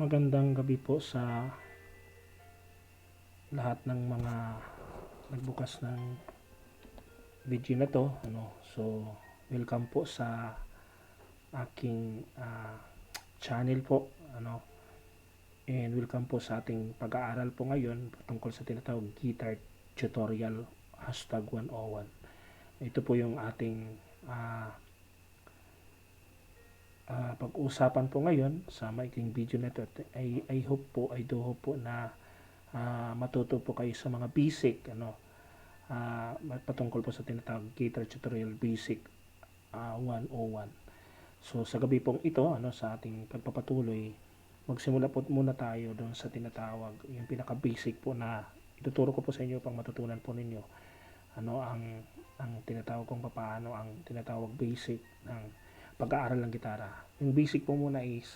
Magandang gabi po sa lahat ng mga nagbukas ng video na to. So, welcome po sa aking channel po. And welcome po sa ating pag-aaral po ngayon tungkol sa tinatawag guitar tutorial #101. Ito po yung ating pag-uusapan po ngayon sa maikling video na ito. I hope po, I do hope po na matuto po kayo sa mga basic patungkol po sa tinatawag guitar tutorial basic 101. So sa gabi pong ito, sa ating pagpapatuloy, magsimula po muna tayo doon sa tinatawag yung pinaka basic po na ituturo ko po sa inyo pang matutunan po ninyo ang tinatawag kung paano ang tinatawag basic ng pag-aaral ng gitara. Yung basic po muna is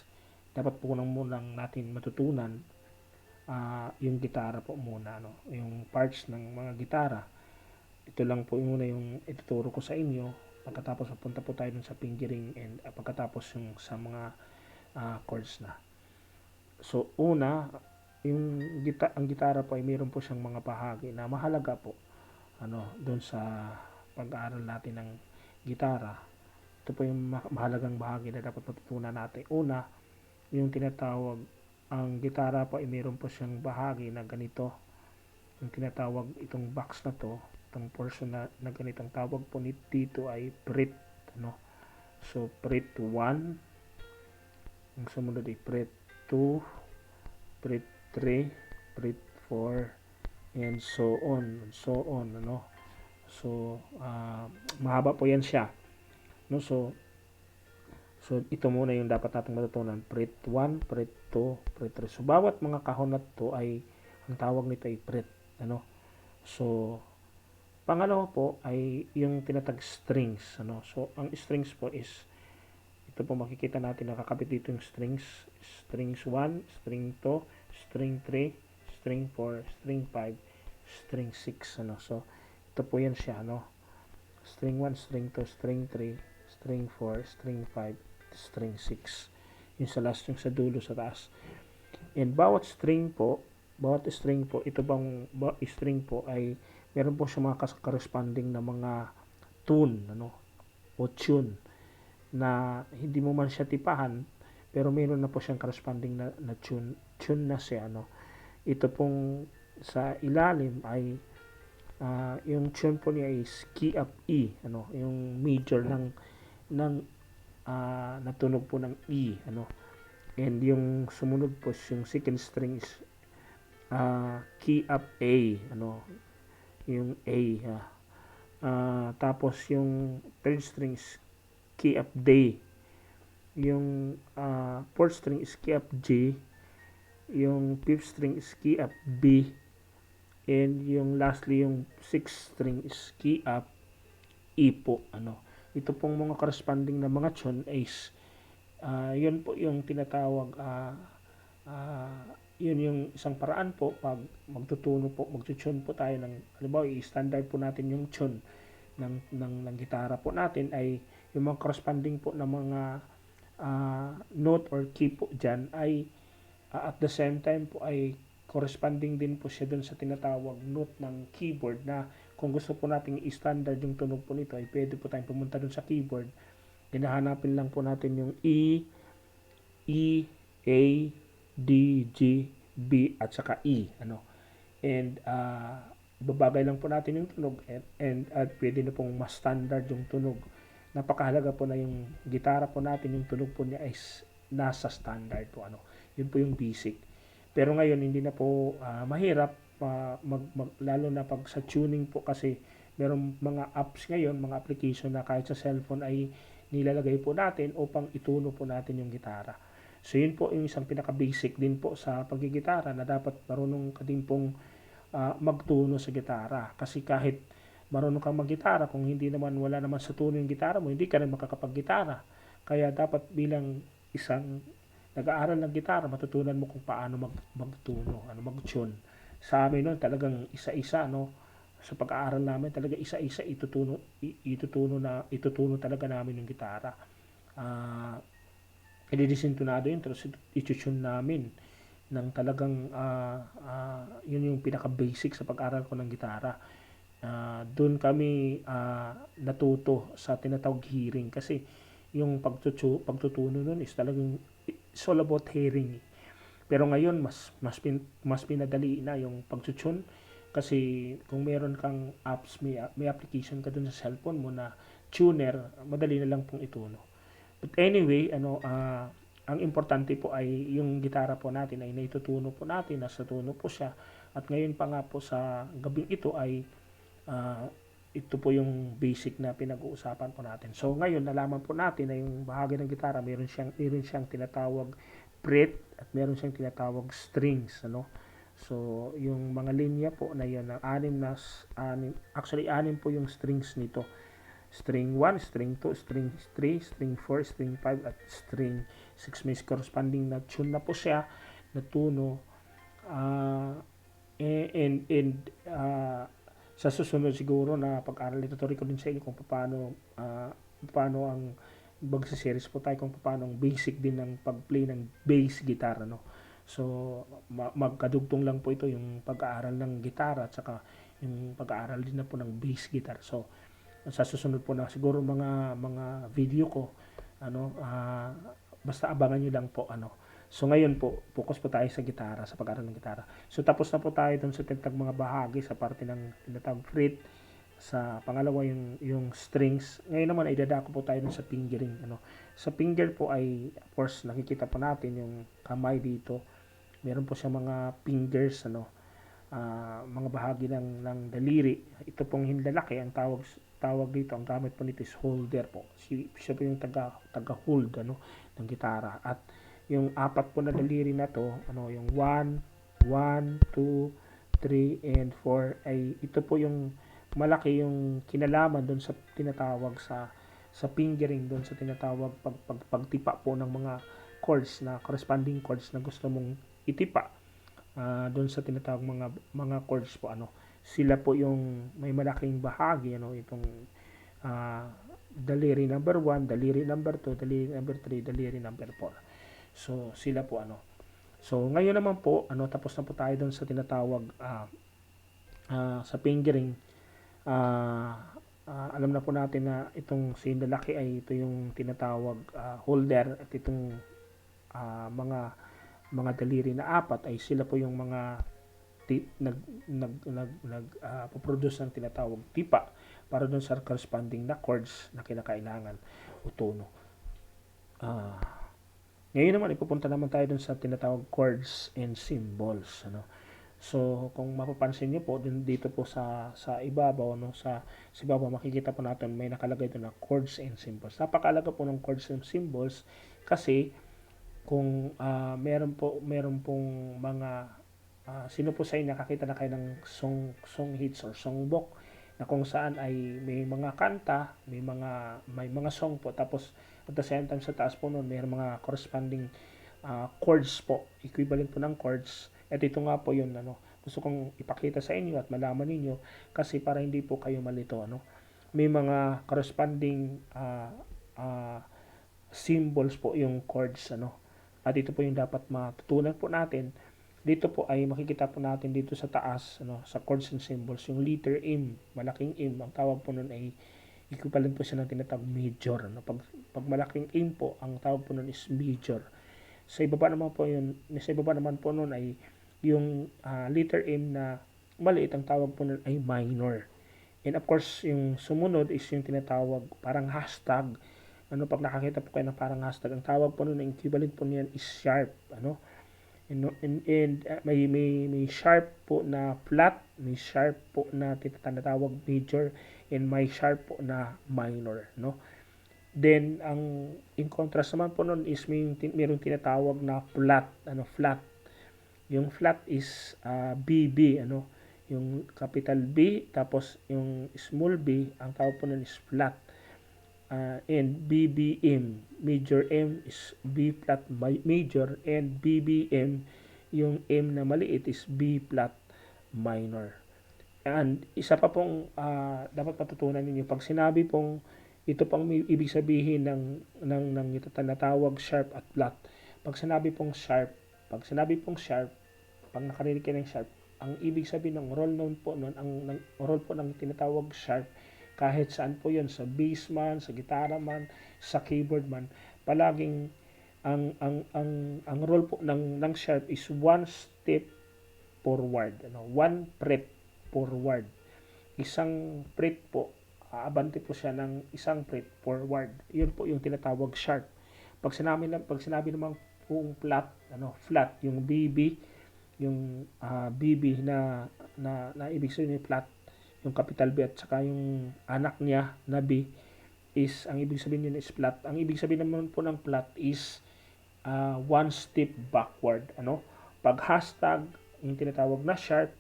dapat po munang natin matutunan yung gitara po muna, yung parts ng mga gitara. Ito lang po yung muna yung ituturo ko sa inyo. Pagkatapos papunta po tayo dun sa fingering and pagkatapos yung sa mga chords na. So una, ang gitara po ay mayroon po siyang mga bahagi na mahalaga po doon sa pag-aaral natin ng gitara. Ito po yung mahalagang bahagi na dapat matutunan natin. Una, yung tinatawag, ang gitara po ay mayroon po siyang bahagi na ganito. Yung tinatawag itong box na to, itong portion na ganitong tawag po dito ay fret. So fret 1, ang sumunod ay fret 2, fret 3, fret 4, and so on. So mahaba po yan siya. So ito muna yung dapat nating matutunan. Fret 1, fret 2, fret 3. So bawat mga kahon na to ay ang tawag nito ay fret. So pangalawa po ay yung tinatag strings. So ang strings po is ito po makikita natin nakakabit dito yung strings. Strings 1, string 2, string 3, string 4, string 5, string 6. So ito po yan siya. String 1, string 2, string 3, string 4, string 5, string 6. Yung sa last, yung sa dulo sa taas. And bawat string po, ito bang string po ay meron po siya mga corresponding na mga tune, o tune na hindi mo man siya tipahan, pero meron na po siyang corresponding na tune na siya. Ito pong sa ilalim ay yung tune po niya is key up E, yung major ng natunog po ng E, and yung sumunod po yung second string is key up A, yung A, tapos yung third string is key up D, yung fourth string is key up G, yung fifth string is key up B, and yung lastly yung sixth string is key up E po. Ito pong mga corresponding na mga tune is yun po yung tinatawag yun yung isang paraan po pag magtutune po tayo ng halimbawa i-standard po natin yung tune ng gitara po natin ay yung mga corresponding po na mga note or key po dyan ay at the same time po ay corresponding din po siya dun sa tinatawag note ng keyboard na kung gusto po nating i-standard yung tunog po nito ay pwede po tayong pumunta dun sa keyboard. Hinahanapin lang po natin yung E, A, D, G, B at saka E. And babagay lang po natin yung tunog and pwede na pong mas standard yung tunog. Napakahalaga po na yung gitara po natin, yung tunog po niya is nasa standard po. Yun po yung basic. Pero ngayon hindi na po mahirap lalo na pag sa tuning po kasi merong mga apps ngayon, mga application na kahit sa cellphone ay nilalagay po natin upang ituno po natin yung gitara. So yun po yung isang pinaka-basic din po sa paggigitara na dapat marunong ka din pong magtuno sa gitara. Kasi kahit marunong kang maggitara, kung hindi naman wala naman sa tuno yung gitara mo, hindi ka rin makakapag-gitara. Kaya dapat bilang isang nag-aaral ng gitara, matutunan mo kung paano magtuno, mag-tune. Sa amin noon talagang isa-isa, sa pag-aaral namin talaga isa-isa itutuno talaga namin yung gitara. ididisintonado yun, tapos itutune namin ng talagang yun yung pinaka-basic sa pag-aral ko ng gitara. Doon kami natuto sa tinatawag hearing kasi yung pagtutuno nun is talagang it's all about hearing. Pero ngayon mas pinadali na yung pagtutune kasi kung meron kang apps, may application ka dun sa cellphone mo na tuner, madali na lang pong ituno. But anyway, ang importante po ay yung gitara po natin ay naitutuno po natin, nasa tuno po siya. At ngayon pa nga po sa gabing ito ay ito po yung basic na pinag-uusapan po natin. So ngayon nalaman po natin na yung bahagi ng gitara meron siyang tinatawag fret at meron siyang tinatawag strings, ano. So yung mga linya po na yun, ng anim po yung strings nito. String 1, string 2, string 3, string 4, string 5 at string 6. May corresponding na tune na po siya na tuno. Sa susunod siguro na pag-aral, ituturo ko din sa inyo kung paano ang magsiseries po tayo kung paano ang basic din ng pag-play ng bass guitar, no. So magkadugtong lang po ito yung pag-aaral ng gitara at saka yung pag-aaral din na po ng bass guitar. So sa susunod po na siguro mga video ko, basta abangan niyo lang po, ano. So ngayon po, focus po tayo sa gitara, sa pag-aaral ng gitara. So tapos na po tayo dun sa tinatawag mga bahagi sa parte ng tinatawag fret. Sa pangalawa yung strings. Ngayon naman ay dadako po tayo dun sa fingering, ano. Sa finger po ay of course nakikita po natin yung kamay dito. Meron po siya mga fingers, ano. Mga bahagi ng daliri. Ito pong hinlalaki ang tawag dito, ang gamit po nito is holder po. Siya po yung taga-hold, ano, ng gitara. At yung apat po na daliri na to, ano, yung 1, 2, 3, and 4 ay ito po yung malaki yung kinalaman doon sa tinatawag sa fingering, doon sa tinatawag pagtipa po ng mga chords na corresponding chords na gusto mong itipa. Doon sa tinatawag mga chords po, ano, sila po yung may malaking bahagi, ano, itong daliri number 1, daliri number 2, daliri number 3, daliri number 4. So sila po, ano. So ngayon naman po, ano, tapos na po tayo doon sa tinatawag sa fingering. Alam na po natin na itong si lalaki ay ito yung tinatawag holder at itong mga daliri na apat ay sila po yung mga produce ng tinatawag tipa para doon sa corresponding na chords na kinakailangan o tono. Ngayon naman ipupunta naman tayo dun sa tinatawag chords and symbols, ano. So kung mapapansin niyo po dito po sa ibabaw, no, sa ibabaw makikita po natin may nakalagay doon na chords and symbols. Napakalaga po ng chords and symbols kasi kung meron pong mga sino po sa inyo nakakita na kayo ng song hits or songbook na kung saan ay may mga kanta, may mga song po, tapos at the same time sa taas po noon may mga corresponding chords po, equivalent po ng chords. At ito nga po yun, ano, gusto kong ipakita sa inyo at malaman ninyo kasi para hindi po kayo malito, ano. May mga corresponding symbols po yung chords, ano. At ito po yung dapat matutunan po natin. Dito po ay makikita po natin dito sa taas, ano, sa chords and symbols, yung letter M, malaking M, ang tawag po nun ay equivalent po siya ng tinatawag major, no? Pag malaking M po, ang tawag po nun is major. Sa ibaba naman po nun ay yung letter M na maliit, ang tawag po nun ay minor. And of course, yung sumunod is yung tinatawag parang hashtag. Ano, pag nakakita po kayo ng parang hashtag, ang tawag po nun, ang equivalent po niyan is sharp, ano. And may sharp po na flat, may sharp po na tinatawag major, and may sharp po na minor, no. Then ang in contrast naman po nun is mayroong tinatawag na flat, ano, flat. Yung flat is BB, ano, yung capital B tapos yung small b, ang tawag po nun is flat. And BBM, major M is B flat major, and BBM, yung M na maliit, is B flat minor. And isa pa pong dapat matutunan ninyo, pag sinabi pong Ito pang ibig sabihin ng tinatawag sharp at flat. Pag sinabi pong sharp, pag nakarinig kayo ng sharp, ang ibig sabihin ng roll noun po nun, ang roll po ng tinatawag sharp, kahit saan po yun, sa bass man, sa gitara man, sa keyboard man, palaging ang roll po ng sharp is one step forward, one fret forward. Isang fret po, aabante po siya ng isang fret forward. Yun po yung tinatawag sharp. Pag sinabi naman pong flat, flat, yung BB, yung BB na ibig sabihin flat, yung capital B at saka yung anak niya na B is, ang ibig sabihin yun is flat. Ang ibig sabihin naman po ng flat is one step backward. Pag hashtag, yung tinatawag na sharp,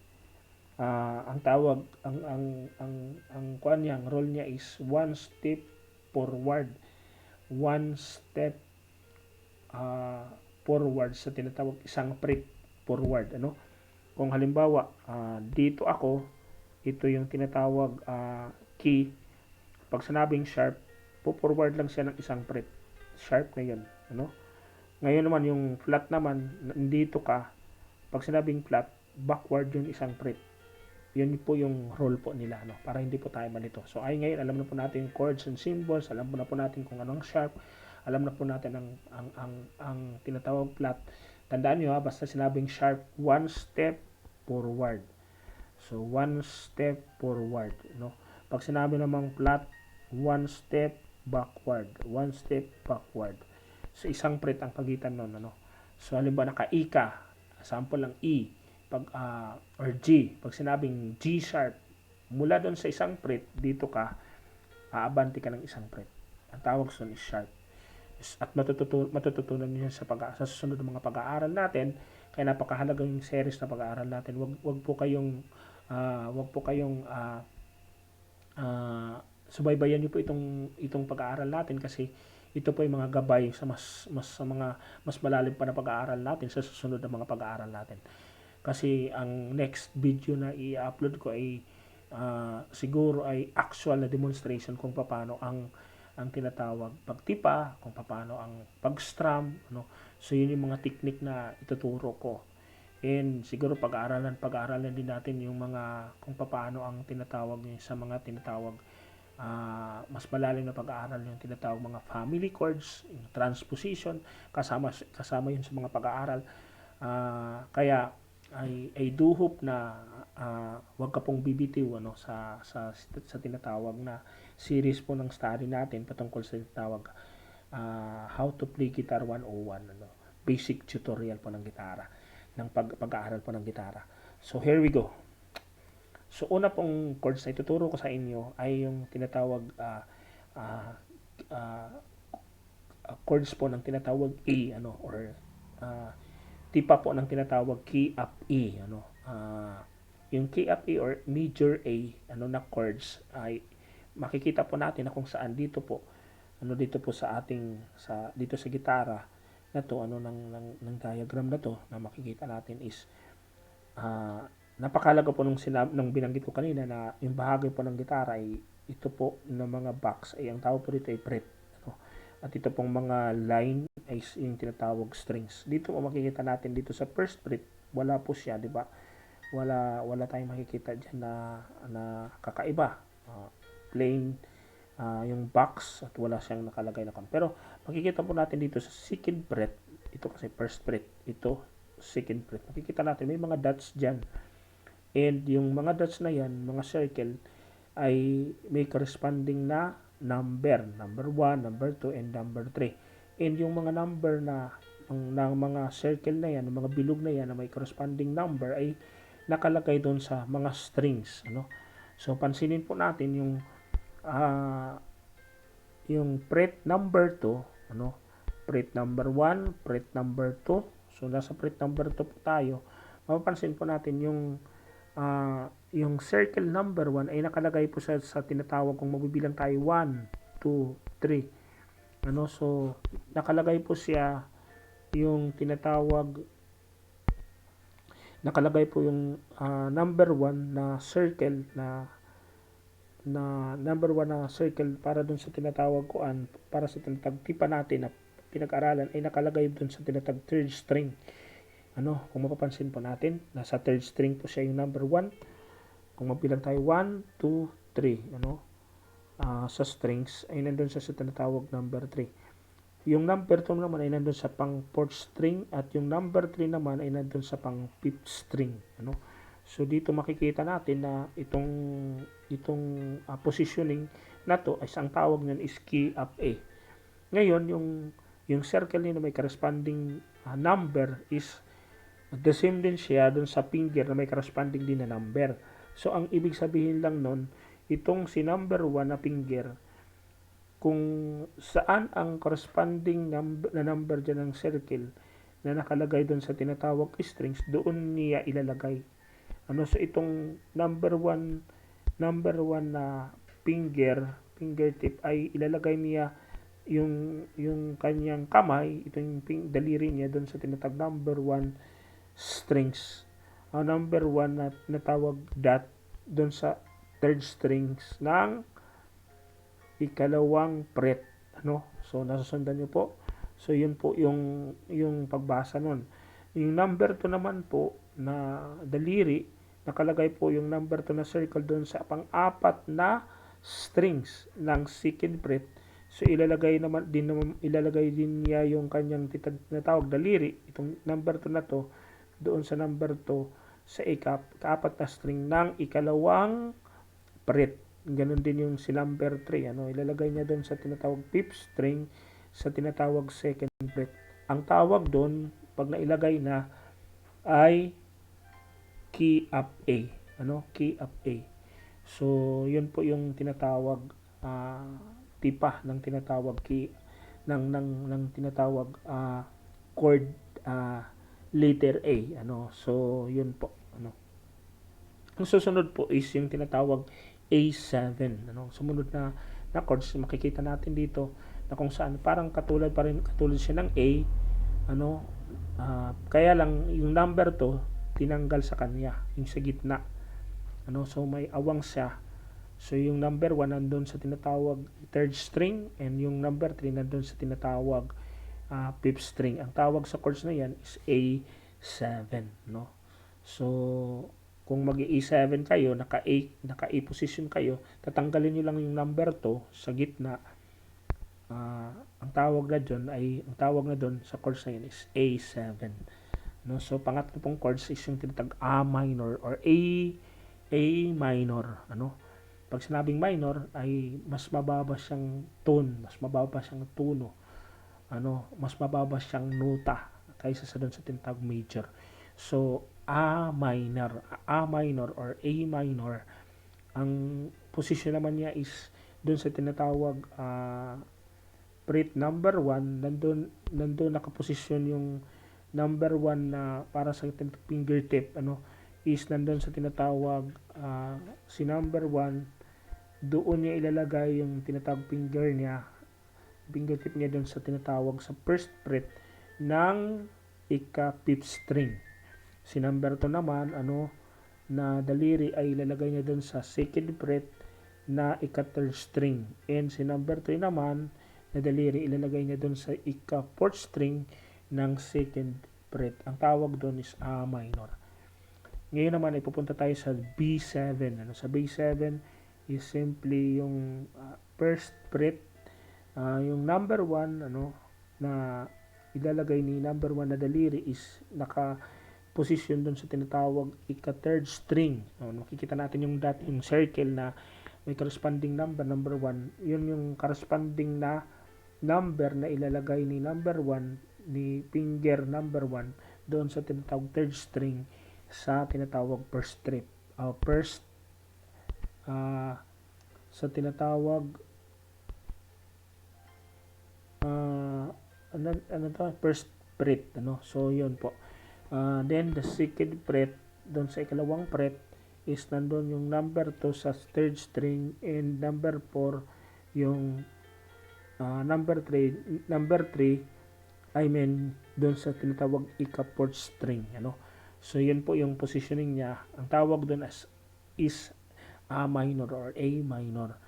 ang tawag, ang kuan niya, ang role niya is one step forward. One step forward sa tinatawag isang fret forward. Kung halimbawa, dito ako, ito yung tinatawag key. Pag sinabing sharp, forward lang siya ng isang fret. Sharp na yun. Ngayon naman, yung flat naman, nandito ka, pag sinabing flat, backward yung isang fret. Yun po yung role po nila, para hindi po tayo malito. So ay ngayon, alam na po natin yung chords and symbols, alam na po natin kung anong sharp, alam na po natin ang tinatawag flat. Tandaan nyo, basta sinabing sharp, one step forward. So one step forward, Pag sinabi namang flat, one step backward. One step backward. So isang fret ang pagitan nun, So halimbawa naka-E ka, sample lang E, or G, pag sinabing G sharp, mula doon sa isang fret, dito ka, aabante ka ng isang fret. Ang tawag doon is sharp. At matututunan niyo sa susunod ng mga pag-aaral natin. Kaya napakahalaga yung series na pag-aaral natin. Wag po kayong subaybayan niyo po itong pag-aaral natin, kasi ito po yung mga gabay sa mas malalim pa na pag-aaral natin sa susunod ng mga pag-aaral natin. Kasi ang next video na i-upload ko ay siguro ay actual na demonstration kung paano ang tinatawag pagtipa, kung paano ang pag-strum, So yun yung mga technique na ituturo ko. And siguro pag-aaralan din natin yung mga kung paano ang tinatawag sa mga tinatawag mas malalim na pag-aaral yung tinatawag mga family chords, yung transposition, kasama yun sa mga pag-aaral. Kaya I do hope na wag ka pong bibitiw sa tinatawag na series po ng study natin patungkol sa tinatawag how to play guitar 101, basic tutorial po ng gitara, ng pag-aaral po ng gitara. So here we go. So una pong chords na ituturo ko sa inyo ay yung tinatawag chords po ng tinatawag A, or tipa po ng tinatawag key up E, yung key up E or major A na chords ay makikita po natin na kung saan dito po sa ating dito sa gitara na to, ng diagram na to na makikita natin is napakalaga po nung binanggit ko kanina na yung bahagi po ng gitara ay ito po ng mga box ay ang tawag po dito ay fret, at ito pong mga line ay yung tinatawag strings. Dito po makikita natin dito sa first fret, wala po siya, di ba? Wala tayong makikita diyan na kakaiba. Plain yung box at wala siyang nakalagay na kon. Pero makikita po natin dito sa second fret, ito kasi first fret, ito second fret. Makikita natin may mga dots diyan. And yung mga dots na yan, mga circle, ay may corresponding na number 1, number 2, and number 3. And yung mga number ng mga circle na yan, mga bilog na yan na may corresponding number ay nakalagay doon sa mga strings, So pansinin po natin yung fret number 2, fret number 1, fret number 2. So nasa fret number 2 po tayo. Mapapansin po natin yung circle number 1 ay nakalagay po sa tinatawag, kung mabibilang tayo 1, 2, 3. So nakalagay po siya yung tinatawag, nakalagay po yung number 1 na circle na number 1 na circle para dun sa tinatawag kuan, para sa tinatawag tipa natin na pinag-aralan ay nakalagay dun sa tinatawag third string. Kung mapapansin po natin, nasa third string po siya yung number 1. Kung mabilang tayo 1, 2, 3, sa strings ay nandun sa tinatawag number 3. Yung number 2 naman ay nandun sa pang 4th string at yung number 3 naman ay nandun sa pang 5th string. So dito makikita natin na itong positioning na to ay ang tawag niyan is key up A. Ngayon yung circle na may corresponding number is the same din siya dun sa finger na may corresponding din na number. So ang ibig sabihin lang nun, itong si number 1 na finger, kung saan ang corresponding na number dyan ng circle na nakalagay doon sa tinatawag strings, doon niya ilalagay. So itong number 1 na fingertip ay ilalagay niya yung kanyang kamay, itong daliri niya doon sa tinatawag number 1 strings. Ang number 1 na natawag dot doon sa third strings ng ikalawang fret. So nasusundan niyo po. So yun po yung pagbasa nun. Yung number 2 naman po na daliri, nakalagay po yung number 2 na circle doon sa pang-apat na strings ng second fret. So ilalagay din niya yung kanyang tinatawag daliri, itong number 2 na to, doon sa number 2 sa ikaapat na string ng ikalawang fret. Ganon din yung si number 3. Ilalagay niya doon sa tinatawag 5th string sa tinatawag second fret. Ang tawag doon, pag nailagay na, ay key up A. Key up A. So, yun po yung tinatawag tipa ng tinatawag key ng tinatawag chord letter A. So, yun po. Ang susunod po is yung tinatawag A7. Sumunod na chords, makikita natin dito na kung saan parang katulad siya ng A. Kaya lang yung number 2 tinanggal sa kanya, yung sa gitna. So may awang siya. So yung number 1 nandun sa tinatawag third string and yung number 3 nandun sa tinatawag 5th string. Ang tawag sa chords na yan is A7. So kung mag-A7 kayo, naka-A position kayo, tatanggalin nyo lang yung number 2 sa gitna. Ang tawag na doon sa chords na yun is A7. So pangatlo pong chords is yung tinatawag A minor or A minor. Pag sinabing minor ay mas mababa siyang tone, mas mababa siyang tono. Mas mababa siyang nota kaysa sa doon sa tinatawag major. So A minor or A minor, ang position naman niya is doon sa tinatawag fret number 1, nandun nakaposisyon yung number 1 na para sa fingertip, is nandun sa tinatawag si number 1, doon niya ilalagay yung tinatawag fingertip niya doon sa tinatawag sa first fret ng ika-5th string. Si number 2 naman, na daliri ay ilalagay niya doon sa second fret na ika-third string. And si number 3 naman, na daliri ilalagay niya doon sa ika-4th string ng second fret. Ang tawag doon is A minor. Ngayon naman ay pupunta tayo sa B7. Sa B7 is simply yung first fret, yung number 1 na ilalagay ni number 1 na daliri is naka-position doon sa tinatawag ika-third string. Makikita natin yung circle na may corresponding number 1. Yun yung corresponding na number na ilalagay ni number 1, ni finger number 1 doon sa tinatawag third string sa tinatawag first fret. Sa tinatawag first fret. So yun po. Then the second fret doon sa ikalawang fret is nandun yung number 2 sa third string and number 4 yung number 3 doon sa tinatawag ika-4th string. So yun po yung positioning niya. Ang tawag doon is A minor or A minor.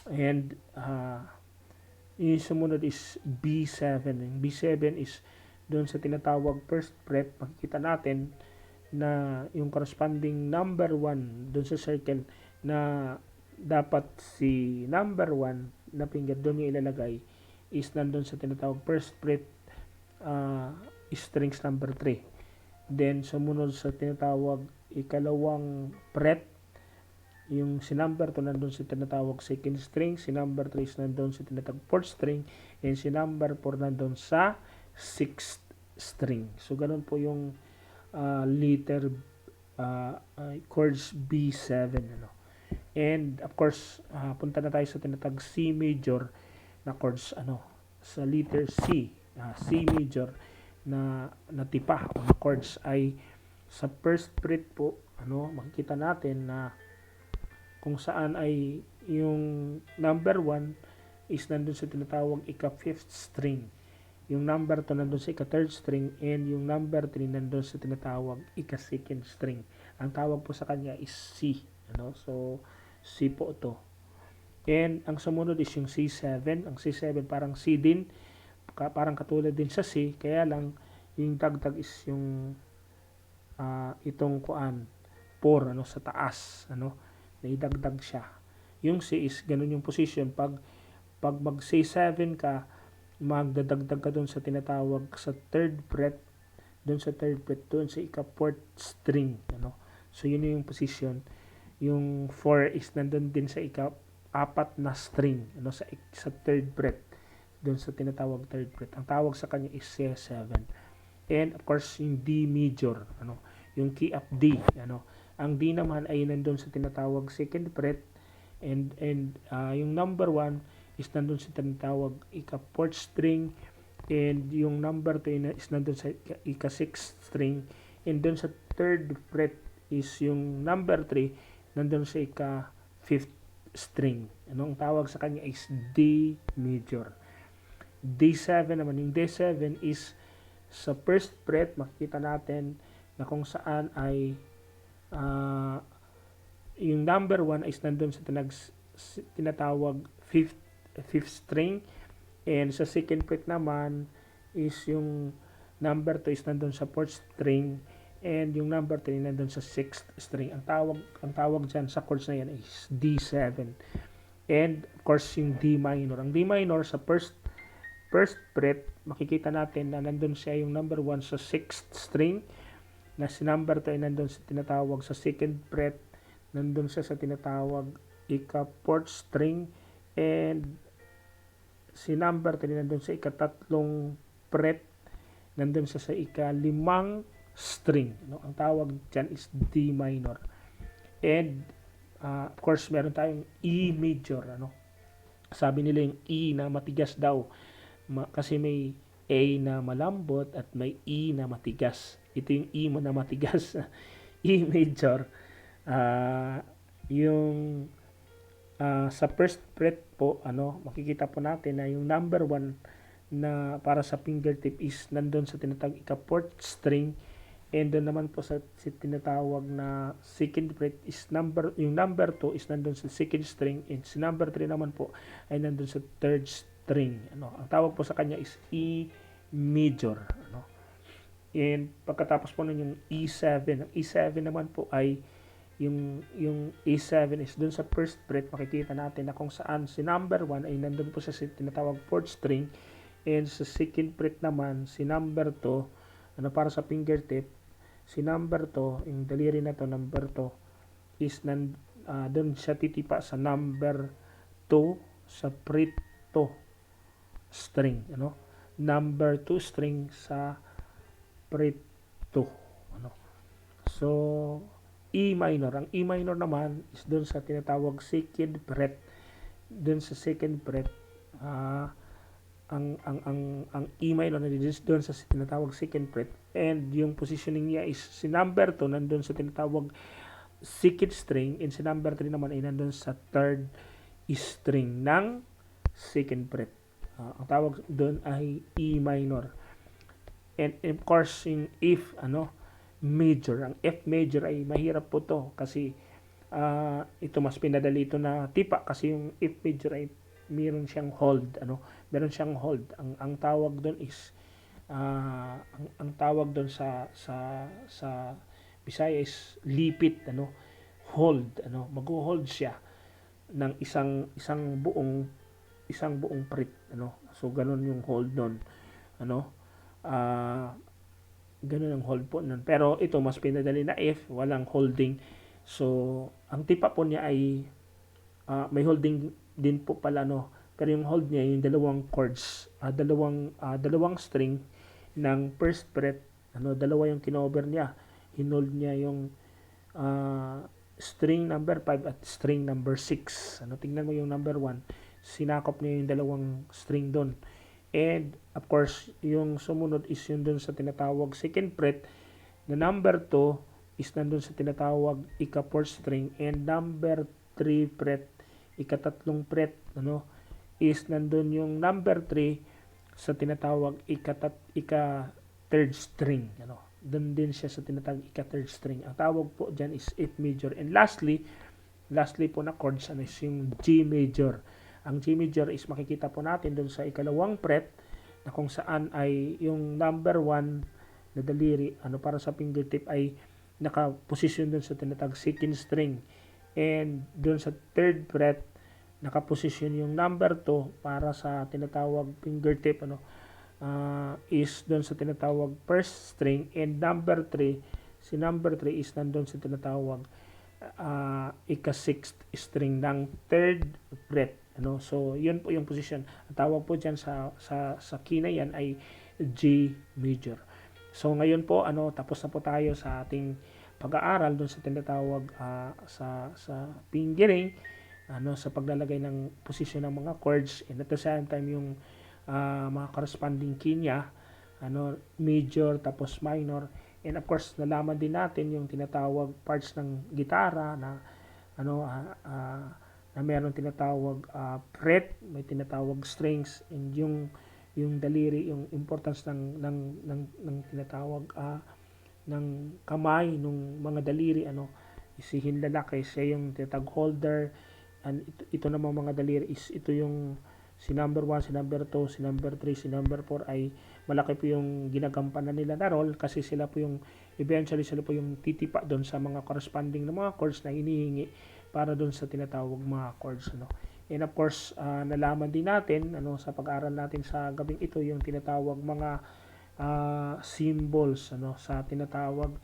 And yung sumunod is B7. Yung B7 is doon sa tinatawag first fret, makikita natin na yung corresponding number 1 doon sa circle na dapat si number 1 na finger doon yung ilalagay is nandun sa tinatawag first fret strings number 3. Then sumunod sa tinatawag ikalawang fret, yung si number 2 nandun sa tinatawag second string, si number 3 is nandun sa tinatawag fourth string, and si number 4 nandun sa sixth string. So ganun po yung letter chords B7, ano. And of course, punta na tayo sa tinatawag C major na chords, ano, sa letter C, C major na tipa o na chords ay sa first fret po, ano, makikita natin na kung saan ay yung number 1 is nandun sa tinatawag ika-fifth string. Yung number 2 nandun sa ika-third string, and yung number 3 nandun sa tinatawag ika-second string. Ang tawag po sa kanya is C. Ano? So, C po ito. And ang sumunod is yung C7. Ang C7 parang C din. Parang katulad din sa C. Kaya lang, yung dagdag is yung itong 4, ano, sa taas. Ano? Naidagdag siya. Yung C is ganun yung position. Pag mag C7 ka, magdadagdag ka doon sa tinatawag sa third fret, doon sa third fret, doon sa ika-fourth string, ano. So yun yung position. Yung 4 is nandun din sa ika-apat na string, ano, sa third fret, doon sa tinatawag third fret. Ang tawag sa kanya is C7. And of course yung D major, ano, yung key of D, ano. Ang D naman ay nandun sa tinatawag second fret, and yung number 1 is nandun sa tinatawag ika-fourth string, and yung number 2 is nandun sa ika-sixth string, and dun sa third fret is yung number 3 nandun sa ika-fifth string. Ano ang tawag sa kanya is D major. D7 naman, yung D7 is sa first fret, makikita natin na kung saan ay yung number 1 is nandun sa tinatawag fifth string, and sa second fret naman is yung number 2 is nandun sa fourth string, and yung number 3 nandun sa sixth string. Ang tawag dyan sa chords na yan is D7. And of course yung D minor. Ang D minor sa first fret, makikita natin na nandun siya yung number 1 sa sixth string, na si number 2 ay nandun sa tinatawag sa second fret, nandun siya sa tinatawag ika-fourth string, and si number 3 nandun sa ika-tatlong fret, nandun sa ika-limang string. No? Ang tawag dyan is D minor. And of course, meron tayong E major. Ano? Sabi nila yung E na matigas daw. Kasi may A na malambot at may E na matigas. Ito yung E na matigas. E major. Yung sa first fret po, ano, makikita po natin na yung number 1 na para sa fingertip is nandun sa tinatawag ika-fourth string, and doon naman po sa tinatawag na second fret is yung number 2 is nandun sa second string, and si number 3 naman po ay nandun sa third string. Ano, ang tawag po sa kanya is E major. Ano. And pagkatapos po nun yung E7. Ang E7 naman po ay yung E7 is dun sa first fret, makikita natin na kung saan si number 1 ay nandun po sa tinatawag fourth string, and sa second fret naman si number 2, ano, para sa fingertip, si number 2, yung daliri na to, number 2 is dun siya titipa sa number 2 sa fret 2 string, ano, number 2 string sa fret 2, ano. So E minor. Ang E minor naman is doon sa tinatawag second fret. Doon sa second fret, ang E minor na doon sa tinatawag second fret, and yung positioning niya is si number 2 nandun sa tinatawag second string, and si number 3 naman ay nandun sa third string ng second fret. Ang tawag doon ay E minor. And of course, yung F, ano, major. Ang F major ay mahirap po to kasi ito mas pinadali ito na tipa kasi yung F major ay meron siyang hold, meron siyang hold. Ang tawag doon is ang tawag doon sa Bisaya is lipit, hold, mag-hold siya ng isang buong prit, so ganun yung hold doon, ano ah ganun ang hold po nun. Pero ito mas pinadali na F, walang holding. So ang tipa po niya ay may holding din po pala, pero yung hold niya yung dalawang chords, dalawang string ng first fret, dalawa yung kinover niya. Hinold niya yung string number 5 at string number 6. Tingnan mo yung number 1, sinakop niya yung dalawang string doon. And of course, yung sumunod is yun doon sa tinatawag second fret, na number 2 is nandun sa tinatawag ika-4th string, and number 3 fret, ika-3 fret, is nandun yung number 3 sa tinatawag ika-third string, doon din siya sa tinatawag ika-third string. Ang tawag po dyan is F major. And lastly po na chords is yung G major. Ang G major is makikita po natin doon sa ikalawang fret, na kung saan ay yung number 1 na daliri, para sa fingertip, ay nakaposisyon doon sa tinatawag second string. And doon sa third fret, nakaposisyon yung number 2 para sa tinatawag fingertip, is doon sa tinatawag first string. And number 3, si number 3 is nandun sa tinatawag ika-sixth string ng third fret, so yun po yung position. Ang tawag po dyan sa key na yan ay G major. So ngayon po, tapos na po tayo sa ating pag-aaral doon sa tinatawag sa fingering, sa paglalagay ng posisyon ng mga chords, and at the same time yung mga corresponding key niya, major tapos minor. And of course, nalaman din natin yung tinatawag parts ng gitara na na mayroong tinatawag fret, may tinatawag strings, and yung daliri, yung importance ng tinatawag ng kamay ng mga daliri, si hinlalaki siya yung tinatawag holder, and ito namang mga daliri is ito yung si number 1, si number 2, si number 3, si number 4 ay malaki po yung ginagampanan nila na role, kasi sila po yung eventually sila po yung titipa doon sa mga corresponding na mga chords na hinihingi para doon sa tinatawag mga chords, And of course, nalaman din natin sa pag-aaral natin sa gabing ito yung tinatawag mga symbols, sa tinatawag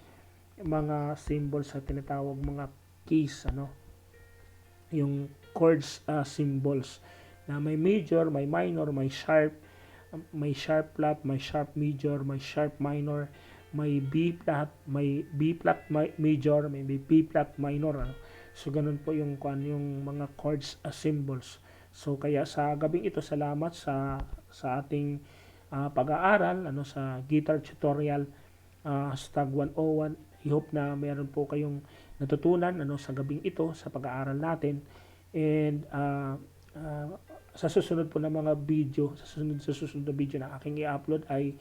mga symbols, sa tinatawag mga keys, yung chords symbols na may major, may minor, may sharp flat, may sharp major, may sharp minor, may B flat, may B flat major, may B flat minor, So ganun po yung mga chords symbols. So kaya sa gabing ito, salamat sa ating pag-aaral sa guitar tutorial #101. I hope na meron po kayong natutunan sa gabing ito sa pag-aaral natin. And sa susunod po na mga video, sa susunod na video na aking i-upload ay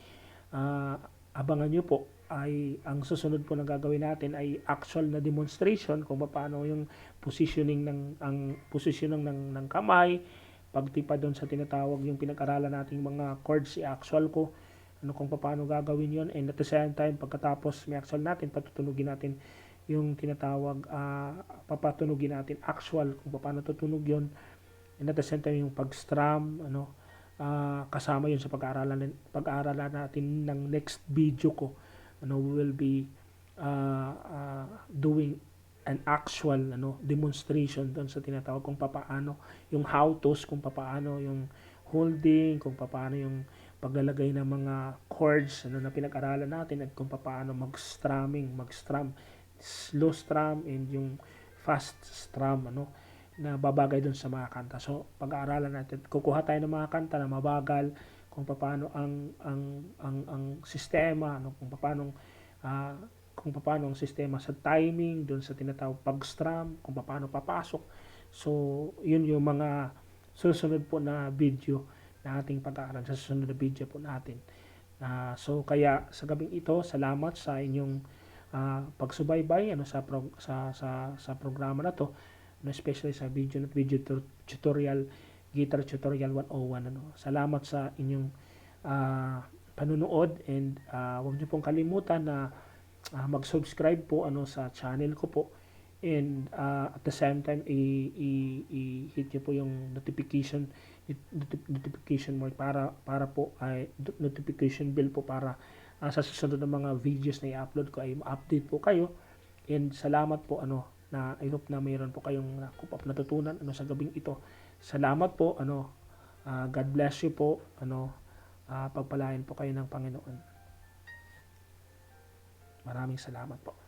abangan nyo po, ay ang susunod po na gagawin natin ay actual na demonstration kung paano yung positioning ng kamay, pagtipa doon sa tinatawag yung pinag-aralan nating mga chords, i-actual ko kung paano gagawin yon. And at the same time, pagkatapos may actual natin, patutunugin natin yung tinatawag papatunugin natin actual kung paano tutunog yon. And at the same time, yung pag-strum, kasama yun sa pag-aaralan natin ng next video ko. We will be doing an actual demonstration doon sa tinatawag kung paano yung how-tos, kung paano yung holding, kung paano yung paglalagay ng mga chords na pinag-aralan natin, at kung paano mag-strum, slow strum, and yung fast strum, na babagay doon sa mga kanta. So pag-aaralan natin, kukuha tayo ng mga kanta na mabagal, kung paano ang sistema, kung paano ang sistema sa timing doon sa tinatawag pag-strum, kung paano papasok. So yun yung mga susunod po na video na ating pag-aaral sa susunod na video po natin. So kaya sa gabing ito, salamat sa inyong pagsubaybay sa programa na to, especially sa video tutorial, guitar tutorial 101. Salamat sa inyong panunood, and huwag niyo pong kalimutan na mag-subscribe po sa channel ko po, and at the same time i-hit niyo po yung notification mo para po ay notification bell po para sa susunod na mga videos na i-upload ko ay ma-update po kayo. And salamat po na I hope na mayroon po kayong natutunan sa gabing ito. Salamat po God bless you po pagpalain po kayo ng Panginoon. Maraming salamat po.